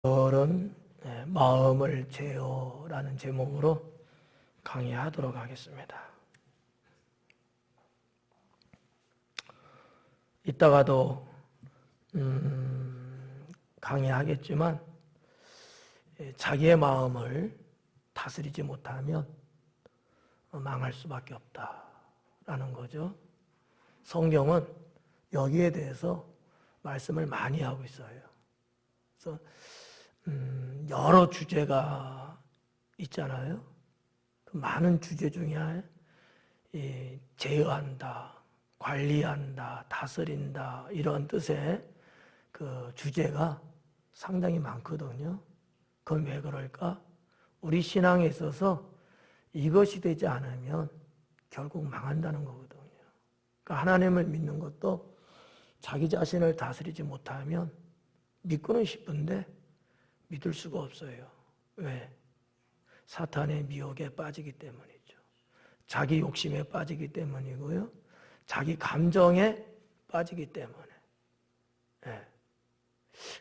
오늘은 마음을 재어라는 제목으로 강의하도록 하겠습니다. 이따가도 강의하겠지만 자기의 마음을 다스리지 못하면 망할 수밖에 없다라는 거죠. 성경은 여기에 대해서 말씀을 많이 하고 있어요. 그래서 여러 주제가 있잖아요. 그 많은 주제 중에 제어한다, 관리한다, 다스린다 이런 뜻의 그 주제가 상당히 많거든요. 그건 왜 그럴까? 우리 신앙에 있어서 이것이 되지 않으면 결국 망한다는 거거든요. 그러니까 하나님을 믿는 것도 자기 자신을 다스리지 못하면 믿고는 싶은데 믿을 수가 없어요. 왜? 사탄의 미혹에 빠지기 때문이죠. 자기 욕심에 빠지기 때문이고요. 자기 감정에 빠지기 때문에. 네.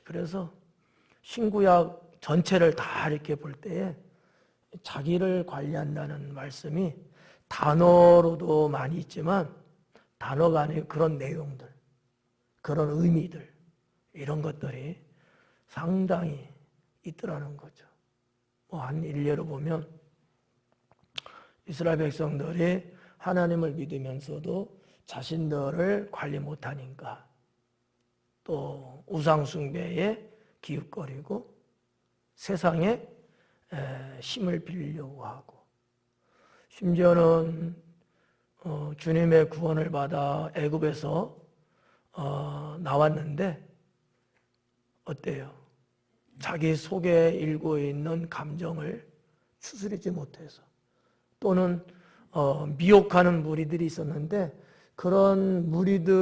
그래서 신구약 전체를 다 이렇게 볼 때에 자기를 관리한다는 말씀이 단어로도 많이 있지만 단어가 아니고 그런 내용들, 그런 의미들 이런 것들이 상당히 있더라는 거죠. 한 일례로 보면 이스라엘 백성들이 하나님을 믿으면서도 자신들을 관리 못하니까 또 우상 숭배에 기웃거리고 세상에 힘을 빌려고 하고 심지어는 주님의 구원을 받아 애굽에서 나왔는데 어때요? 자기 속에 일고 있는 감정을 추스리지 못해서 또는 미혹하는 무리들이 있었는데 그런 무리들이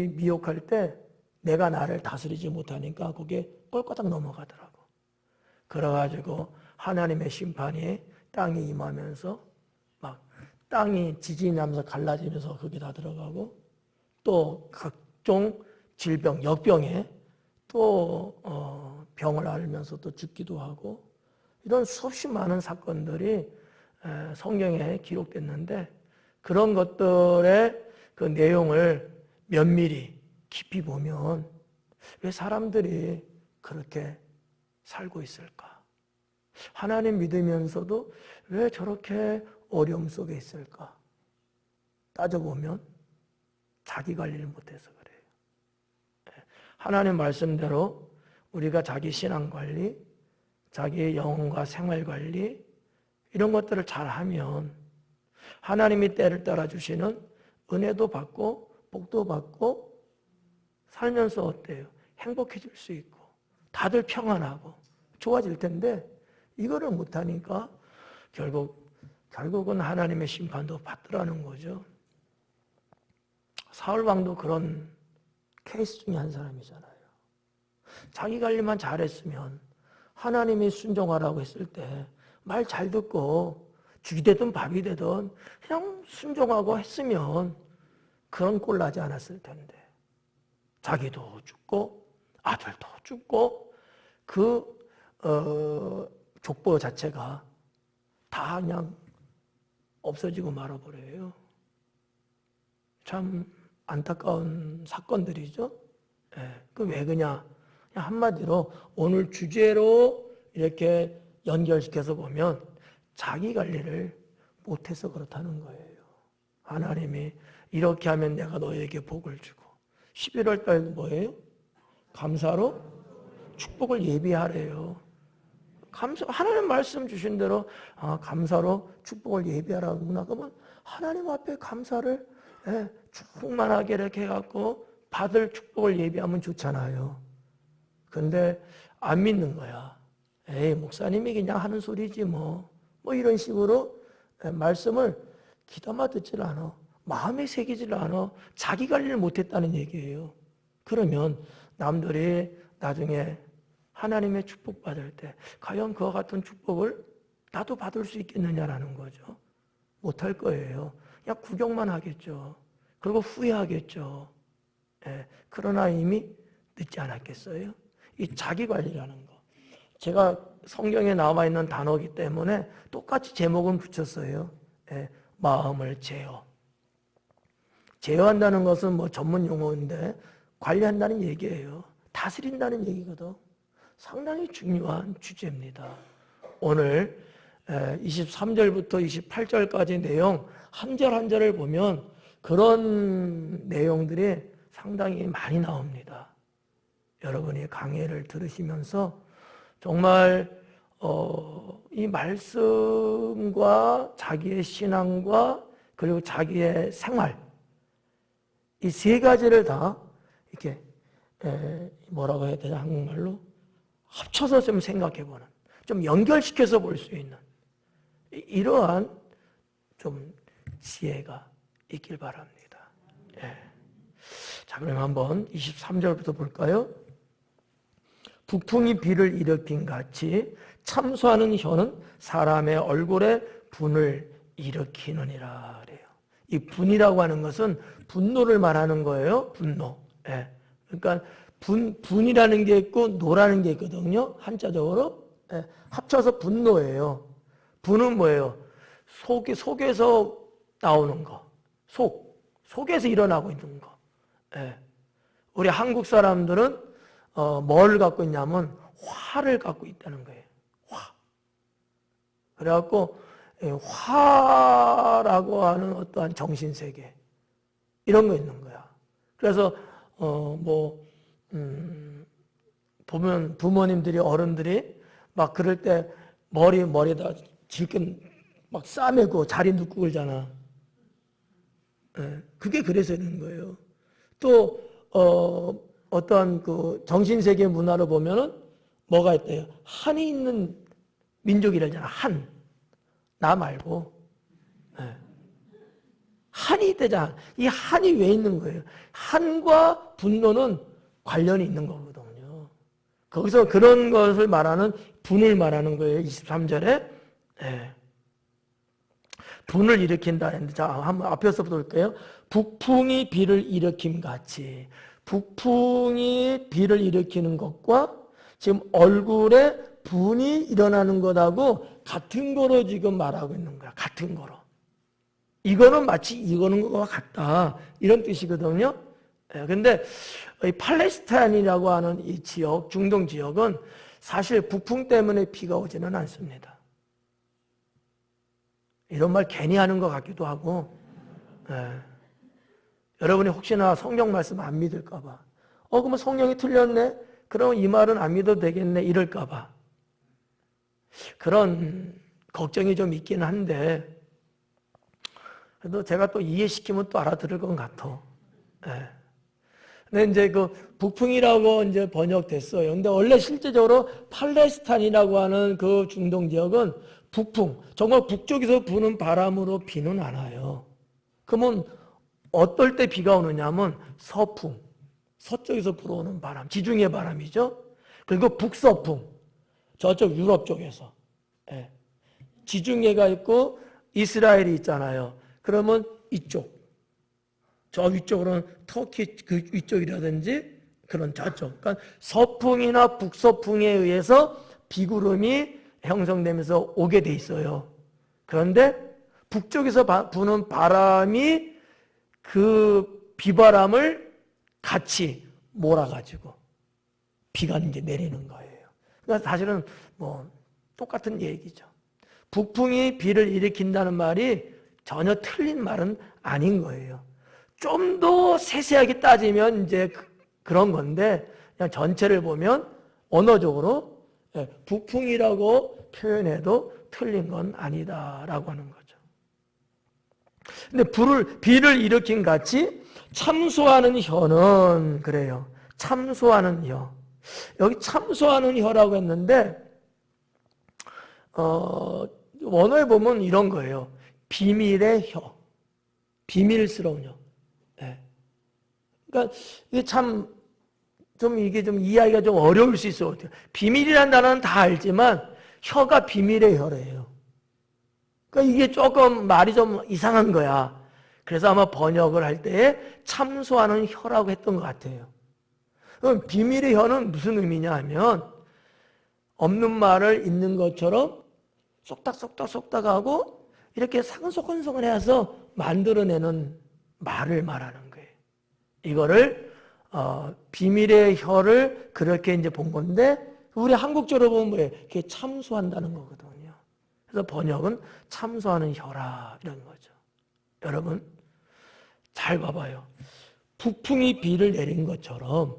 미혹할 때 내가 나를 다스리지 못하니까 그게 꼴까닥 넘어가더라고. 그래가지고 하나님의 심판이 땅에 임하면서 막 땅이 지진이 나면서 갈라지면서 거기 다 들어가고 또 각종 질병, 역병에 또 병을 앓으면서 또 죽기도 하고 이런 수없이 많은 사건들이 성경에 기록됐는데 그런 것들의 그 내용을 면밀히 깊이 보면 왜 사람들이 그렇게 살고 있을까? 하나님 믿으면서도 왜 저렇게 어려움 속에 있을까? 따져보면 자기 관리를 못해서 그래요. 하나님 말씀대로 우리가 자기 신앙관리, 자기 영혼과 생활관리 이런 것들을 잘하면 하나님이 때를 따라 주시는 은혜도 받고 복도 받고 살면서 어때요? 행복해질 수 있고 다들 평안하고 좋아질 텐데 이거를 못하니까 결국은 하나님의 심판도 받더라는 거죠. 사울 왕도 그런 케이스 중에 한 사람이잖아요. 자기 관리만 잘했으면 하나님이 순종하라고 했을 때 말 잘 듣고 죽이 되든 밥이 되든 그냥 순종하고 했으면 그런 꼴 나지 않았을 텐데 자기도 죽고 아들도 죽고 그 족보 자체가 다 그냥 없어지고 말아버려요. 참 안타까운 사건들이죠. 그 왜 그냥 한마디로 오늘 주제로 이렇게 연결시켜서 보면 자기 관리를 못해서 그렇다는 거예요. 하나님이 이렇게 하면 내가 너에게 복을 주고 11월 달 뭐예요? 감사로 축복을 예비하래요. 하나님 말씀 주신 대로 감사로 축복을 예비하라구나. 그러면 하나님 앞에 감사를 충만하게 이렇게 해갖고 받을 축복을 예비하면 좋잖아요. 근데 안 믿는 거야. 에이, 목사님이 그냥 하는 소리지 뭐 이런 식으로 말씀을 귀담아 듣질 않아. 마음에 새기질 않아. 자기 관리를 못했다는 얘기예요. 그러면 남들이 나중에 하나님의 축복받을 때 과연 그와 같은 축복을 나도 받을 수 있겠느냐라는 거죠. 못할 거예요. 그냥 구경만 하겠죠. 그리고 후회하겠죠. 그러나 이미 늦지 않았겠어요? 이 자기관리라는 거. 제가 성경에 나와 있는 단어이기 때문에 똑같이 제목은 붙였어요. 예, 마음을 제어. 제어한다는 것은 뭐 전문 용어인데 관리한다는 얘기예요. 다스린다는 얘기거든. 상당히 중요한 주제입니다. 오늘 23절부터 28절까지 내용 한 절 한 절을 보면 그런 내용들이 상당히 많이 나옵니다. 여러분이 강의를 들으시면서 정말 이 말씀과 자기의 신앙과 그리고 자기의 생활 이 세 가지를 다 이렇게 뭐라고 해야 되나 한국말로 합쳐서 좀 생각해보는, 좀 연결시켜서 볼 수 있는 이러한 좀 지혜가 있길 바랍니다. 예. 자, 그럼 한번 23절부터 볼까요? 북풍이 비를 일으킨 같이 참소하는 혀는 사람의 얼굴에 분을 일으키느니라 그래요. 이 분이라고 하는 것은 분노를 말하는 거예요. 분노. 예. 그러니까 분이라는 게 있고 노라는 게 있거든요. 한자적으로. 예. 합쳐서 분노예요. 분은 뭐예요? 속에서 나오는 거. 속에서 일어나고 있는 거. 예. 우리 한국 사람들은 뭘 갖고 있냐면 화를 갖고 있다는 거예요. 화. 그래갖고 화라고 하는 어떠한 정신세계 이런 거 있는 거야. 그래서 보면 부모님들이 어른들이 막 그럴 때 머리에다 질끈 막 싸매고 자리 눕고 그러잖아. 그게 그래서 있는 거예요. 또 어떠한 그 정신세계 문화로 보면은 뭐가 있대요? 한이 있는 민족이라잖아. 한. 나 말고. 한이 있대잖아. 이 한이 왜 있는 거예요? 한과 분노는 관련이 있는 거거든요. 거기서 그런 것을 말하는 분을 말하는 거예요. 23절에. 분을 일으킨다 했는데, 자, 한번 앞에서부터 볼게요. 북풍이 비를 일으킴 같이. 북풍이 비를 일으키는 것과 지금 얼굴에 분이 일어나는 것하고 같은 거로 지금 말하고 있는 거야. 같은 거로. 이거는 마치 이거는 것과 같다. 이런 뜻이거든요. 근데 이 팔레스타인이라고 하는 이 지역, 중동 지역은 사실 북풍 때문에 비가 오지는 않습니다. 이런 말 괜히 하는 것 같기도 하고. 여러분이 혹시나 성경 말씀 안 믿을까 봐. 그러면 성경이 틀렸네? 그러면 이 말은 안 믿어도 되겠네? 이럴까 봐. 그런 걱정이 좀 있긴 한데 그래도 제가 또 이해시키면 또 알아들을 것 같아. 근데 이제 그 북풍이라고 이제 번역됐어요. 근데 원래 실제적으로 팔레스타인이라고 하는 그 중동 지역은 북풍, 정말 북쪽에서 부는 바람으로 비는 안 와요. 그러면 어떨 때 비가 오느냐면 서풍, 서쪽에서 불어오는 바람, 지중해 바람이죠. 그리고 북서풍, 저쪽 유럽 쪽에서. 지중해가 있고 이스라엘이 있잖아요. 그러면 이쪽, 저 위쪽으로는 터키 그 위쪽이라든지 그런 저쪽. 그러니까 서풍이나 북서풍에 의해서 비구름이 형성되면서 오게 돼 있어요. 그런데 북쪽에서 부는 바람이 그 비바람을 같이 몰아가지고 비가 이제 내리는 거예요. 그러니까 사실은 뭐 똑같은 얘기죠. 북풍이 비를 일으킨다는 말이 전혀 틀린 말은 아닌 거예요. 좀 더 세세하게 따지면 이제 그런 건데 그냥 전체를 보면 언어적으로 북풍이라고 표현해도 틀린 건 아니다라고 하는 거죠. 근데 비를 일으킨 같이 참소하는 혀는 그래요. 참소하는 혀. 여기 참소하는 혀라고 했는데 원어에 보면 이런 거예요. 비밀의 혀. 비밀스러운 혀. 그러니까 이게 이게 좀 이해하기가 좀 어려울 수 있어요. 비밀이라는 단어는 다 알지만 혀가 비밀의 혀래요. 그러니까 이게 조금 말이 좀 이상한 거야. 그래서 아마 번역을 할 때에 참소하는 혀라고 했던 것 같아요. 그럼 비밀의 혀는 무슨 의미냐 하면 없는 말을 있는 것처럼 쏙닥쏙닥 하고 이렇게 상소건성을 해서 만들어내는 말을 말하는 거예요. 이거를 비밀의 혀를 그렇게 이제 본 건데 우리 한국적으로 보면 뭐예요? 그게 참소한다는 거거든요. 그래서 번역은 참소하는 혀라 이런 거죠. 여러분 잘 봐봐요. 북풍이 비를 내린 것처럼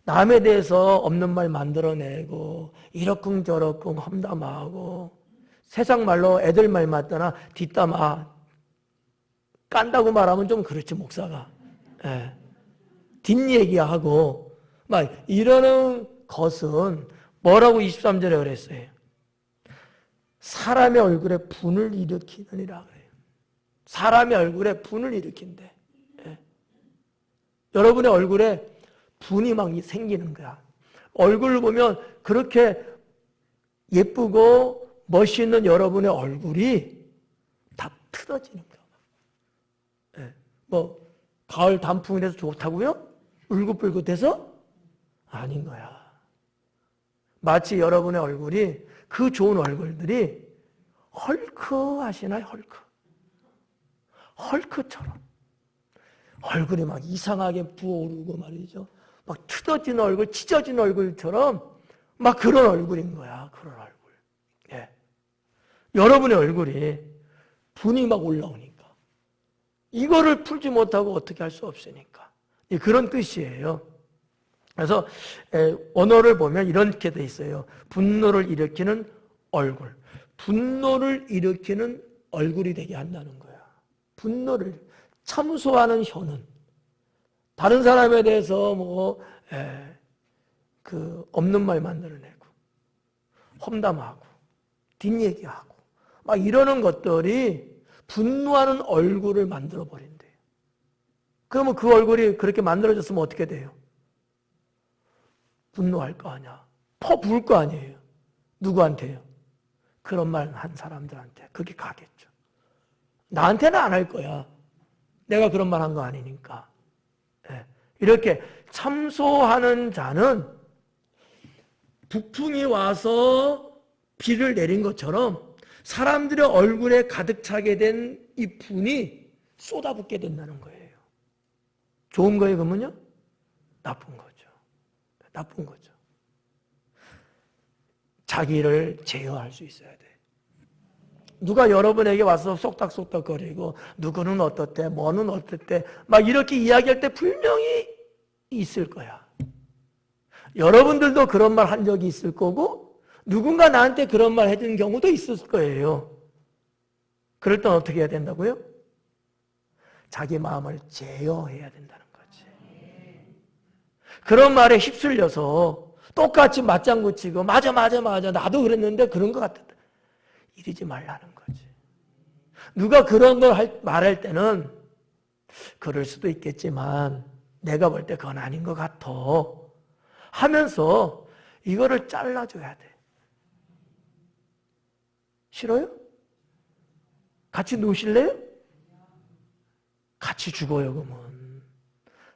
남에 대해서 없는 말 만들어내고 이러쿵저러쿵 험담하고 세상 말로 애들 말 맞다나 뒷담화 깐다고 말하면 좀 그렇지 목사가. 예. 뒷얘기하고 막 이러는 것은 뭐라고 23절에 그랬어요? 사람의 얼굴에 분을 일으키느니라 그래요. 사람의 얼굴에 분을 일으킨대. 예. 여러분의 얼굴에 분이 막 생기는 거야. 얼굴을 보면 그렇게 예쁘고 멋있는 여러분의 얼굴이 다 틀어지는 거야. 예. 뭐 가을 단풍이라서 좋다고요? 울긋불긋해서? 아닌 거야. 마치 여러분의 얼굴이 그 좋은 얼굴들이 헐크하시나요? 헐크처럼 얼굴이 막 이상하게 부어오르고 말이죠. 막 틀어진 얼굴, 찢어진 얼굴처럼 막 그런 얼굴인 거야. 그런 얼굴. 예. 여러분의 얼굴이 분이 막 올라오니까 이거를 풀지 못하고 어떻게 할 수 없으니까 그런 뜻이에요. 그래서 언어를 보면 이렇게 돼 있어요. 분노를 일으키는 얼굴. 분노를 일으키는 얼굴이 되게 한다는 거야. 분노를 참소하는 혀는 다른 사람에 대해서 없는 말 만들어내고 험담하고 뒷얘기하고 막 이러는 것들이 분노하는 얼굴을 만들어 버린대요. 그러면 그 얼굴이 그렇게 만들어졌으면 어떻게 돼요? 분노할 거 아니야. 퍼부을 거 아니에요. 누구한테요? 그런 말 한 사람들한테 그게 가겠죠. 나한테는 안 할 거야. 내가 그런 말 한 거 아니니까. 이렇게 참소하는 자는 북풍이 와서 비를 내린 것처럼 사람들의 얼굴에 가득 차게 된 이 분이 쏟아붓게 된다는 거예요. 좋은 거예요, 그러면요? 나쁜 거죠. 나쁜 거죠. 자기를 제어할 수 있어야 돼. 누가 여러분에게 와서 쏙닥쏙닥거리고 누구는 어떻대, 뭐는 어떻대 막 이렇게 이야기할 때 분명히 있을 거야. 여러분들도 그런 말 한 적이 있을 거고 누군가 나한테 그런 말 해준 경우도 있을 거예요. 그럴 땐 어떻게 해야 된다고요? 자기 마음을 제어해야 된다는 거지. 그런 말에 휩쓸려서 똑같이 맞장구 치고 맞아 나도 그랬는데 그런 것 같았다. 이러지 말라는 거지. 누가 그런 걸 말할 때는 그럴 수도 있겠지만 내가 볼 때 그건 아닌 것 같아 하면서 이거를 잘라줘야 돼. 싫어요? 같이 노실래요? 같이 죽어요, 그러면.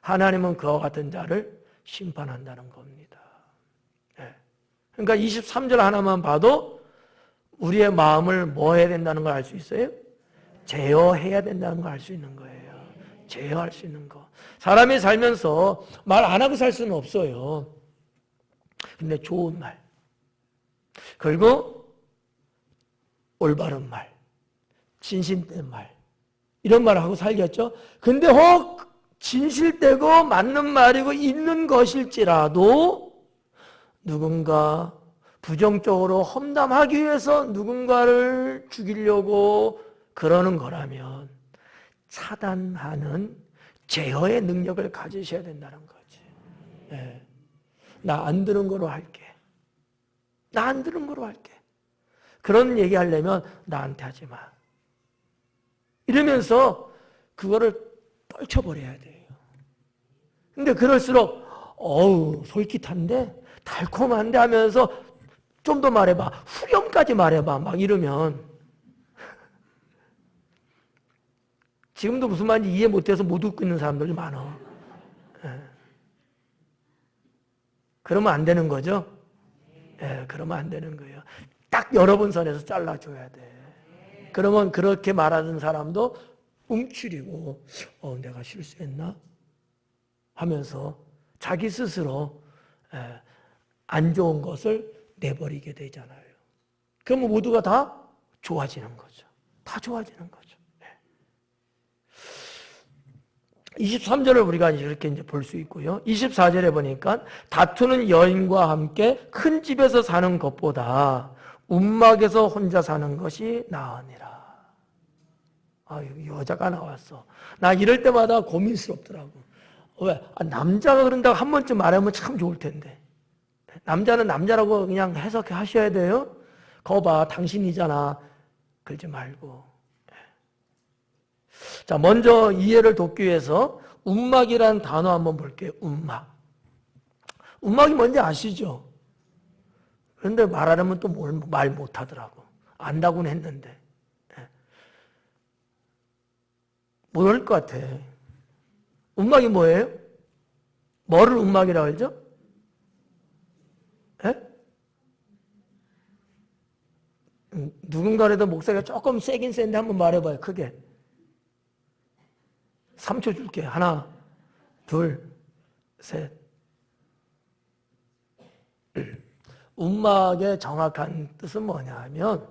하나님은 그와 같은 자를 심판한다는 겁니다. 네. 그러니까 23절 하나만 봐도 우리의 마음을 뭐 해야 된다는 걸 알 수 있어요? 제어해야 된다는 걸 알 수 있는 거예요. 제어할 수 있는 거. 사람이 살면서 말 안 하고 살 수는 없어요. 근데 좋은 말. 그리고 올바른 말. 진실된 말. 이런 말을 하고 살겠죠? 근데 혹 진실되고 맞는 말이고 있는 것일지라도 누군가 부정적으로 험담하기 위해서 누군가를 죽이려고 그러는 거라면 차단하는 제어의 능력을 가지셔야 된다는 거지. 네. 나 안 들은 거로 할게. 나 안 들은 거로 할게. 그런 얘기 하려면 나한테 하지 마. 이러면서 그거를 떨쳐버려야 돼요. 근데 그럴수록 솔깃한데 달콤한데 하면서 좀 더 말해봐. 후렴까지 말해봐. 막 이러면 지금도 무슨 말인지 이해 못해서 못 웃고 있는 사람들이 많아. 그러면 안 되는 거죠? 예, 그러면 안 되는 거예요. 딱 여러 번 선에서 잘라줘야 돼. 그러면 그렇게 말하는 사람도 움츠리고 내가 실수했나? 하면서 자기 스스로 안 좋은 것을 내버리게 되잖아요. 그러면 모두가 다 좋아지는 거죠. 다 좋아지는 거죠. 23절을 우리가 이렇게 이제 볼 수 있고요. 24절에 보니까 다투는 여인과 함께 큰 집에서 사는 것보다 움막에서 혼자 사는 것이 나으니라. 여자가 나왔어. 나 이럴 때마다 고민스럽더라고. 왜? 남자가 그런다고 한 번쯤 말하면 참 좋을 텐데. 남자는 남자라고 그냥 해석해 하셔야 돼요. 거봐, 당신이잖아. 그러지 말고. 자, 먼저 이해를 돕기 위해서 움막이라는 단어 한번 볼게요. 움막. 움막이 뭔지 아시죠? 그런데 말하려면 또 말 못하더라고. 안다고는 했는데. 모를 것 같아. 움막이 뭐예요? 뭐를 움막이라고 하죠? 누군가라도 목소리가 조금 세긴 센데 한번 말해봐요. 크게. 3초 줄게. 하나, 둘, 셋. 움막의 정확한 뜻은 뭐냐 하면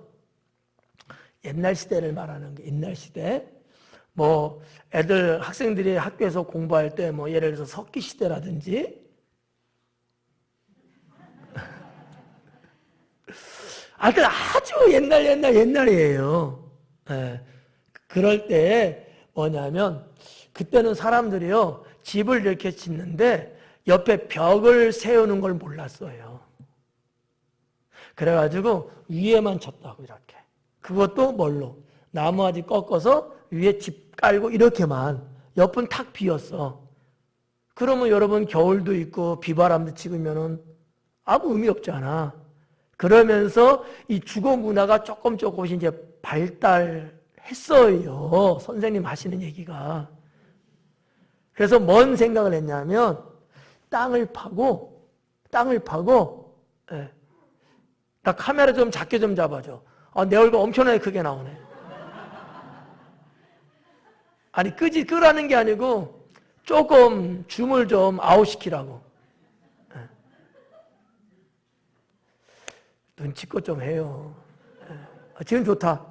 옛날 시대를 말하는 게 옛날 시대. 뭐 애들 학생들이 학교에서 공부할 때 뭐 예를 들어서 석기 시대라든지 하여튼 아주 옛날이에요. 그럴 때 뭐냐면 그때는 사람들이요 집을 이렇게 짓는데 옆에 벽을 세우는 걸 몰랐어요. 그래가지고 위에만 쳤다고 이렇게. 그것도 뭘로? 나무아지 꺾어서 위에 집 깔고 이렇게만. 옆은 탁 비었어. 그러면 여러분 겨울도 있고 비바람도 치면은 아무 의미 없잖아. 그러면서 이 주거 문화가 조금씩 이제 발달했어요. 선생님 하시는 얘기가. 그래서 뭔 생각을 했냐면 땅을 파고 나 카메라 좀 작게 좀 잡아줘. 내 얼굴 엄청나게 크게 나오네. 아니 끄라는 게 아니고 조금 줌을 좀 아웃시키라고. 눈치껏 좀 해요. 지금 좋다.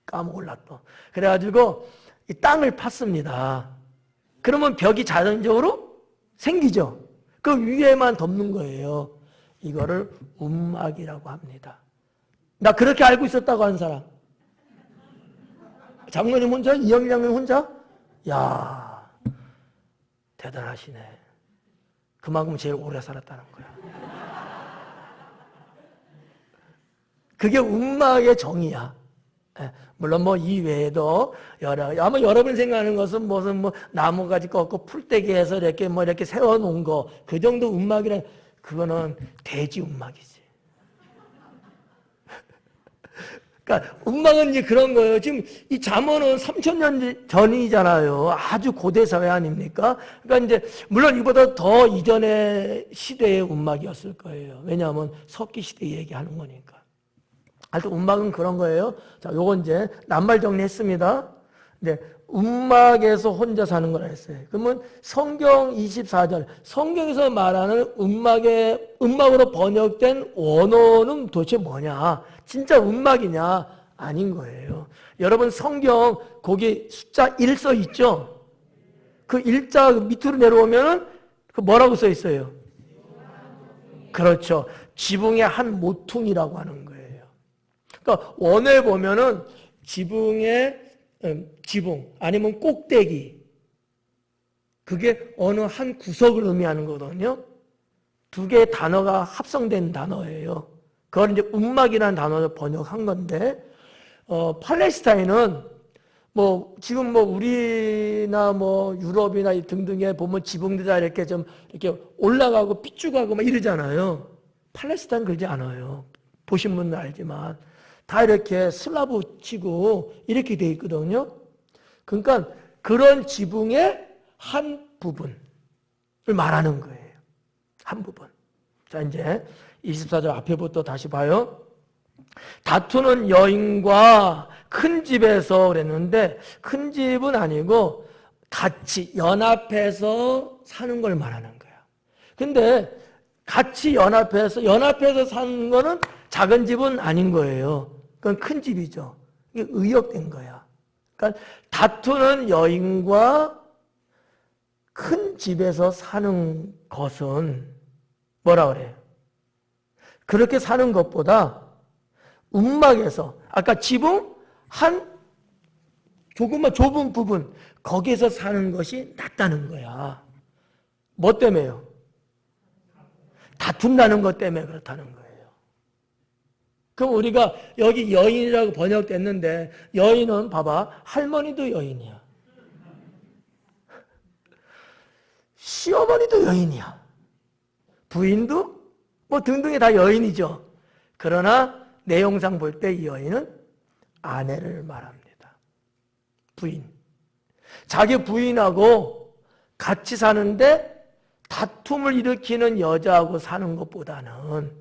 까먹을라 또. 그래가지고 이 땅을 팠습니다. 그러면 벽이 자연적으로 생기죠. 그 위에만 덮는 거예요. 이거를 움막이라고 합니다. 나 그렇게 알고 있었다고 하는 사람. 장로님 혼자? 이영희 장로님 혼자? 야, 대단하시네. 그만큼 제일 오래 살았다는 거야. 그게 움막의 정의야. 물론 뭐 이외에도 아마 여러분 생각하는 것은 무슨 뭐 나무가지 꺾고 풀떼기 해서 이렇게 뭐 이렇게 세워놓은 거 그 정도 움막이라 그거는 돼지 움막이지. 그러니까 움막은 이제 그런 거예요. 지금 이 잠언은 3000년 전이잖아요. 아주 고대 사회 아닙니까? 그러니까 이제 물론 이보다 더 이전의 시대의 움막이었을 거예요. 왜냐하면 석기 시대 얘기하는 거니까. 하여튼 움막은 그런 거예요. 자, 요건 이제 낱말 정리했습니다. 네, 움막에서 혼자 사는 거라 했어요. 그러면 성경 24절, 성경에서 말하는 움막으로 번역된 원어는 도대체 뭐냐? 진짜 움막이냐? 아닌 거예요. 여러분 성경 거기 숫자 1 써 있죠? 그 일자 밑으로 내려오면은 그 뭐라고 써 있어요? 그렇죠. 지붕의 한 모퉁이라고 하는 거예요. 그러니까 원에 보면은 지붕의 지붕 아니면 꼭대기 그게 어느 한 구석을 의미하는 거거든요. 두 개의 단어가 합성된 단어예요. 그걸 이제 움막이라는 단어로 번역한 건데 팔레스타인은 뭐 지금 뭐 우리나 뭐 유럽이나 등등에 보면 지붕들이 이렇게 좀 이렇게 올라가고 삐죽하고 막 이러잖아요. 팔레스타인 그러지 않아요. 보신 분은 알지만 다 이렇게 슬라브 치고 이렇게 돼 있거든요. 그러니까 그런 지붕의 한 부분을 말하는 거예요. 한 부분. 자, 이제 24절 앞에부터 다시 봐요. 다투는 여인과 큰 집에서 그랬는데 큰 집은 아니고 같이 연합해서 사는 걸 말하는 거야. 근데 같이 연합해서 사는 거는 작은 집은 아닌 거예요. 그건 큰 집이죠. 이게 의역된 거야. 그러니까 다투는 여인과 큰 집에서 사는 것은 뭐라 그래요? 그렇게 사는 것보다 움막에서 아까 지붕 한 조금만 좁은 부분 거기에서 사는 것이 낫다는 거야. 뭐 때문에요? 다툰다는 것 때문에 그렇다는 거예요. 그럼 우리가 여기 여인이라고 번역됐는데 여인은 봐봐 할머니도 여인이야. 시어머니도 여인이야. 부인도 뭐 등등이 다 여인이죠. 그러나 내용상 볼 때 이 여인은 아내를 말합니다. 부인. 자기 부인하고 같이 사는데 다툼을 일으키는 여자하고 사는 것보다는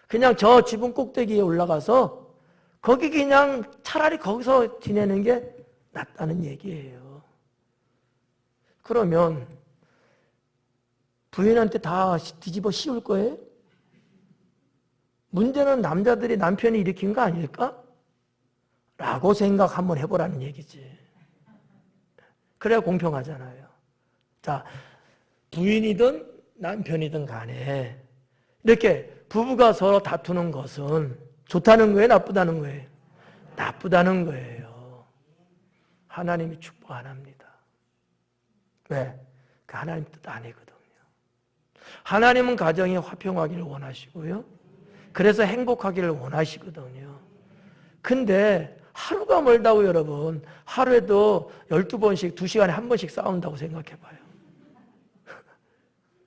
그냥 저 지붕 꼭대기에 올라가서 거기 그냥 차라리 거기서 지내는 게 낫다는 얘기예요. 그러면 부인한테 다 뒤집어 씌울 거예요? 문제는 남자들이 남편이 일으킨 거 아닐까? 라고 생각 한번 해보라는 얘기지. 그래야 공평하잖아요. 자, 부인이든 남편이든 간에 이렇게 부부가 서로 다투는 것은 좋다는 거예요? 나쁘다는 거예요? 나쁘다는 거예요. 하나님이 축복 안 합니다. 왜? 그 하나님 뜻 아니거든요. 하나님은 가정이 화평하기를 원하시고요. 그래서 행복하기를 원하시거든요. 근데 하루가 멀다고 여러분 하루에도 12번씩 2시간에 한 번씩 싸운다고 생각해봐요.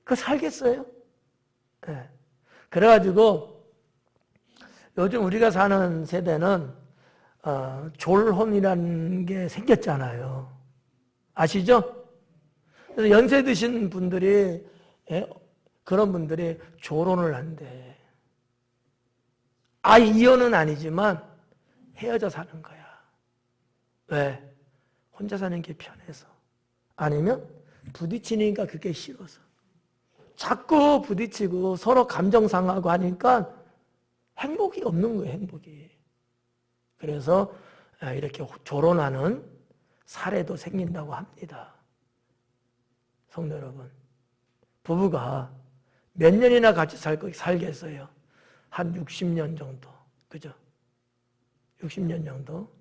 그거 살겠어요? 네. 그래가지고 요즘 우리가 사는 세대는 졸혼이라는 게 생겼잖아요. 아시죠? 그래서 연세 드신 분들이 그런 분들이 졸혼을 한대. 이혼은 아니지만 헤어져 사는 거야. 왜? 혼자 사는 게 편해서. 아니면 부딪히니까 그게 싫어서. 자꾸 부딪히고 서로 감정 상하고 하니까 행복이 없는 거예요, 행복이. 그래서 이렇게 졸혼하는 사례도 생긴다고 합니다. 성도 여러분, 부부가 몇 년이나 같이 살겠어요? 한 60년 정도. 그죠? 60년 정도.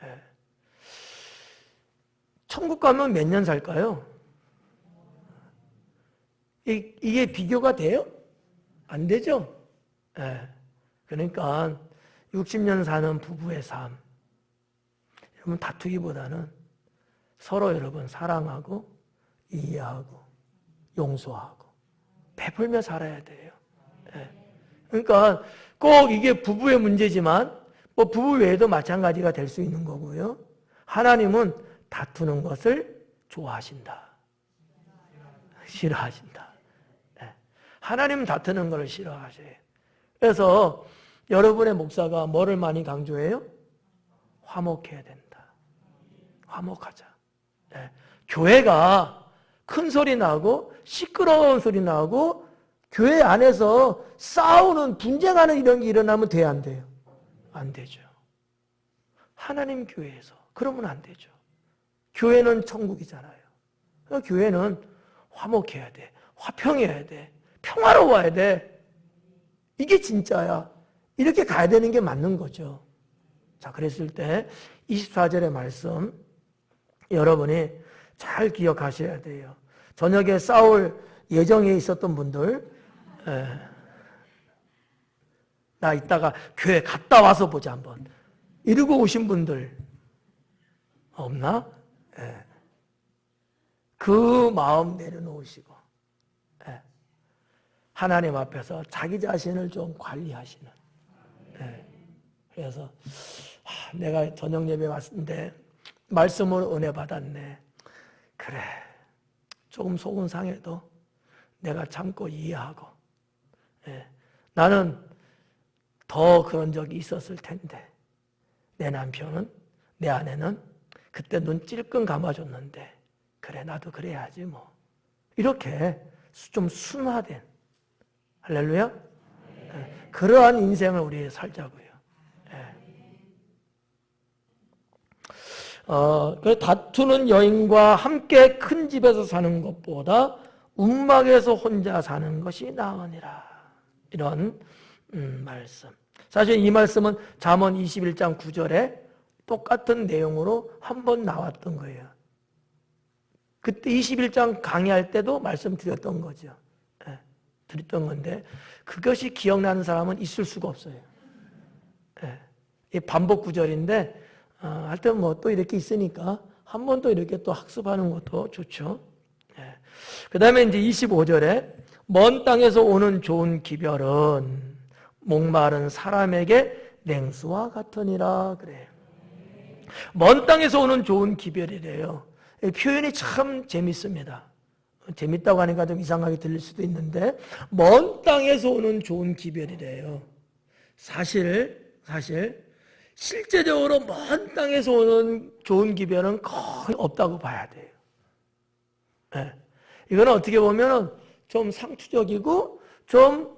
예. 천국 가면 몇 년 살까요? 이게 비교가 돼요? 안 되죠? 예. 그러니까 60년 사는 부부의 삶. 여러분 다투기보다는 서로 여러분 사랑하고 이해하고 용서하고 베풀며 살아야 돼요. 예. 그러니까 꼭 이게 부부의 문제지만 뭐 부부 외에도 마찬가지가 될 수 있는 거고요. 하나님은 다투는 것을 좋아하신다. 싫어하신다. 네. 하나님은 다투는 것을 싫어하셔요. 그래서 여러분의 목사가 뭐를 많이 강조해요? 화목해야 된다. 화목하자. 네. 교회가 큰 소리 나고 시끄러운 소리 나고 교회 안에서 싸우는 분쟁하는 이런 게 일어나면 돼야 안 돼요? 안 되죠. 하나님 교회에서 그러면 안 되죠. 교회는 천국이잖아요. 교회는 화목해야 돼. 화평해야 돼. 평화로워야 돼. 이게 진짜야. 이렇게 가야 되는 게 맞는 거죠. 자, 그랬을 때 24절의 말씀 여러분이 잘 기억하셔야 돼요. 저녁에 싸울 예정에 있었던 분들 나 이따가 교회 갔다 와서 보자 한번 이러고 오신 분들 없나? 예. 그 마음 내려놓으시고 하나님 앞에서 자기 자신을 좀 관리하시는. 그래서 내가 저녁 예배 왔는데 말씀을 은혜 받았네. 그래, 조금 속은 상해도 내가 참고 이해하고, 예, 나는 더 그런 적이 있었을 텐데 내 남편은, 내 아내는 그때 눈 찔끔 감아줬는데 그래 나도 그래야지 뭐, 이렇게 좀 순화된, 할렐루야, 예, 그러한 인생을 우리 살자고요. 예. 그 다투는 여인과 함께 큰 집에서 사는 것보다 움막에서 혼자 사는 것이 나으니라. 이런 말씀. 사실 이 말씀은 잠언 21장 9절에 똑같은 내용으로 한 번 나왔던 거예요. 그때 21장 강의할 때도 말씀드렸던 거죠. 예, 드렸던 건데 그것이 기억나는 사람은 있을 수가 없어요. 예, 이 반복 구절인데 하여튼 뭐 또 이렇게 있으니까 한 번 또 이렇게 또 학습하는 것도 좋죠. 예. 그 다음에 이제 25절에 먼 땅에서 오는 좋은 기별은 목마른 사람에게 냉수와 같으니라 그래요. 먼 땅에서 오는 좋은 기별이래요. 표현이 참 재밌습니다. 재밌다고 하니까 좀 이상하게 들릴 수도 있는데 먼 땅에서 오는 좋은 기별이래요. 사실 실제적으로 먼 땅에서 오는 좋은 기별은 거의 없다고 봐야 돼요. 네. 이거는 어떻게 보면 좀 상투적이고 좀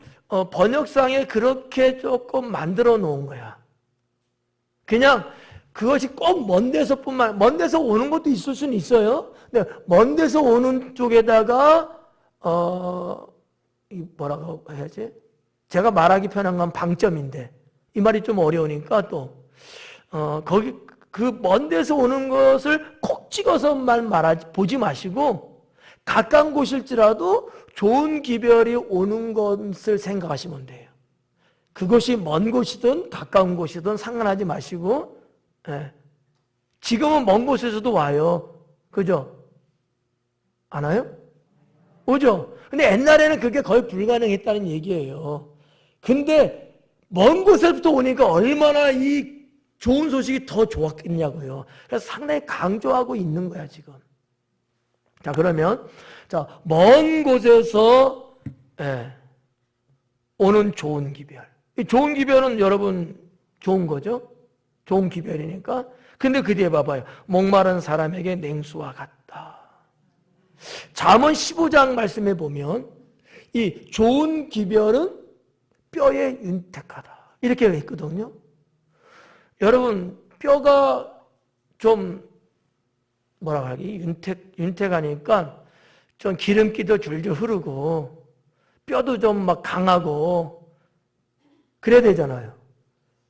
번역상에 그렇게 조금 만들어 놓은 거야. 그냥 그것이 꼭 먼 데서뿐만, 먼 데서 오는 것도 있을 수는 있어요. 근데 먼 데서 오는 쪽에다가 뭐라고 해야지? 제가 말하기 편한 건 방점인데 이 말이 좀 어려우니까 또 거기 그 먼 데서 오는 것을 콕 찍어서만 보지 마시고 가까운 곳일지라도 좋은 기별이 오는 것을 생각하시면 돼요. 그것이 먼 곳이든 가까운 곳이든 상관하지 마시고, 예. 지금은 먼 곳에서도 와요. 그죠? 안 와요? 오죠? 근데 옛날에는 그게 거의 불가능했다는 얘기예요. 근데 먼 곳에서부터 오니까 얼마나 이 좋은 소식이 더 좋았겠냐고요. 그래서 상당히 강조하고 있는 거야, 지금. 자, 그러면, 자, 먼 곳에서, 예, 오는 좋은 기별. 이 좋은 기별은 여러분 좋은 거죠? 좋은 기별이니까. 근데 그 뒤에 봐봐요. 목마른 사람에게 냉수와 같다. 잠언 15장 말씀에 보면 이 좋은 기별은 뼈에 윤택하다. 이렇게 했거든요. 여러분 뼈가 좀 뭐라고 하기 윤택하니까 좀 기름기도 줄줄 흐르고 뼈도 좀 막 강하고 그래야 되잖아요.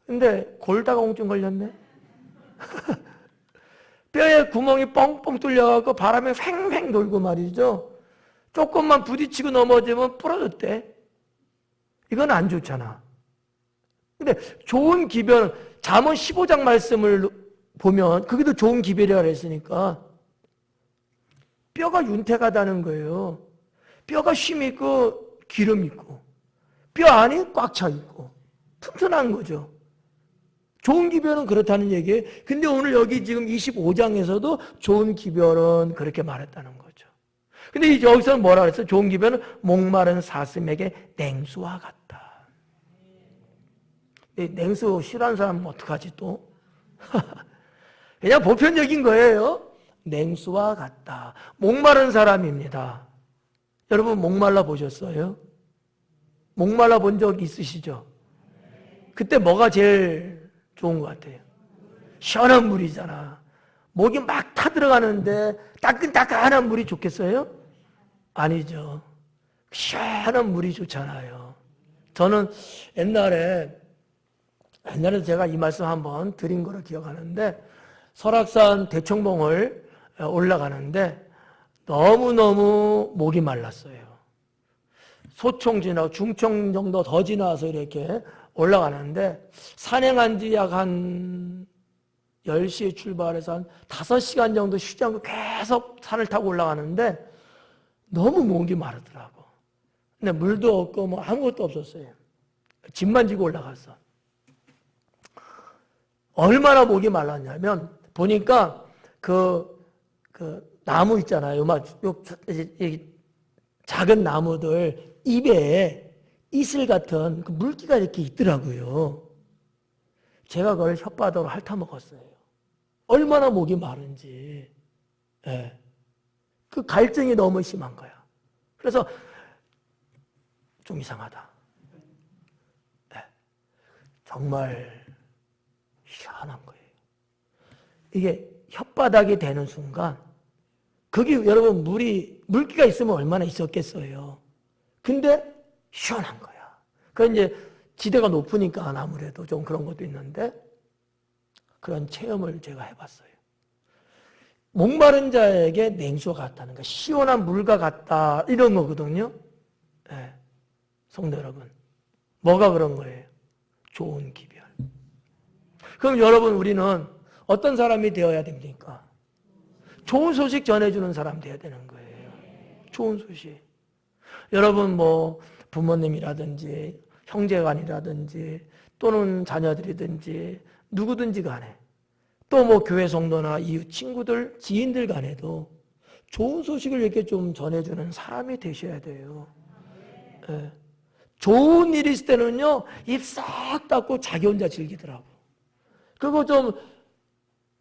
근데 골다가 공증 걸렸네. 뼈에 구멍이 뻥뻥 뚫려갖고 바람에 횡횡 돌고 말이죠. 조금만 부딪히고 넘어지면 부러졌대. 이건 안 좋잖아. 근데 좋은 기별은 잠언 15장 말씀을 보면 그게도 좋은 기별이라 그랬으니까 뼈가 윤택하다는 거예요. 뼈가 쉼 있고 기름 있고 뼈 안이 꽉 차 있고 튼튼한 거죠. 좋은 기별은 그렇다는 얘기예요. 근데 오늘 여기 지금 25장에서도 좋은 기별은 그렇게 말했다는 거죠. 근데 여기서는 뭐라 그랬어요? 좋은 기별은 목마른 사슴에게 냉수와 같다. 냉수 싫어하는 사람은 어떡하지 또? 그냥 보편적인 거예요. 냉수와 같다. 목마른 사람입니다. 여러분 목말라 보셨어요? 목말라 본 적 있으시죠? 그때 뭐가 제일 좋은 것 같아요? 시원한 물이잖아. 목이 막 타들어가는데 따끈따끈한 물이 좋겠어요? 아니죠. 시원한 물이 좋잖아요. 저는 옛날에 제가 이 말씀 한번 드린 거로 기억하는데 설악산 대청봉을 올라가는데 너무너무 목이 말랐어요. 소총 지나고 중청 정도 더 지나서 이렇게 올라가는데 산행한 지 약 한 10시에 출발해서 한 5시간 정도 쉬지 않고 계속 산을 타고 올라가는데 너무 목이 마르더라고. 근데 물도 없고 뭐 아무것도 없었어요. 짐만 지고 올라갔어. 얼마나 목이 말랐냐면 보니까 그 나무 있잖아요. 막 작은 나무들 입에 이슬 같은 그 물기가 이렇게 있더라고요. 제가 그걸 혓바닥으로 핥아먹었어요. 얼마나 목이 마른지. 예. 그 갈증이 너무 심한 거야. 그래서 좀 이상하다. 예. 정말 희한한 거예요. 이게 혓바닥이 되는 순간 거기 여러분 물기가 있으면 얼마나 있었겠어요. 근데 시원한 거야. 그 이제 지대가 높으니까 아무래도 좀 그런 것도 있는데 그런 체험을 제가 해봤어요. 목마른 자에게 냉수와 같다는 거, 시원한 물과 같다 이런 거거든요. 네. 성도 여러분, 뭐가 그런 거예요? 좋은 기별. 그럼 여러분 우리는 어떤 사람이 되어야 됩니까? 좋은 소식 전해주는 사람 되어야 되는 거예요. 좋은 소식. 여러분 뭐 부모님이라든지 형제간이라든지 또는 자녀들이든지 누구든지 간에 또 뭐 교회 성도나 이웃 친구들, 지인들 간에도 좋은 소식을 이렇게 좀 전해주는 사람이 되셔야 돼요. 네. 좋은 일이 있을 때는요, 입 싹 닫고 자기 혼자 즐기더라고. 그리고 좀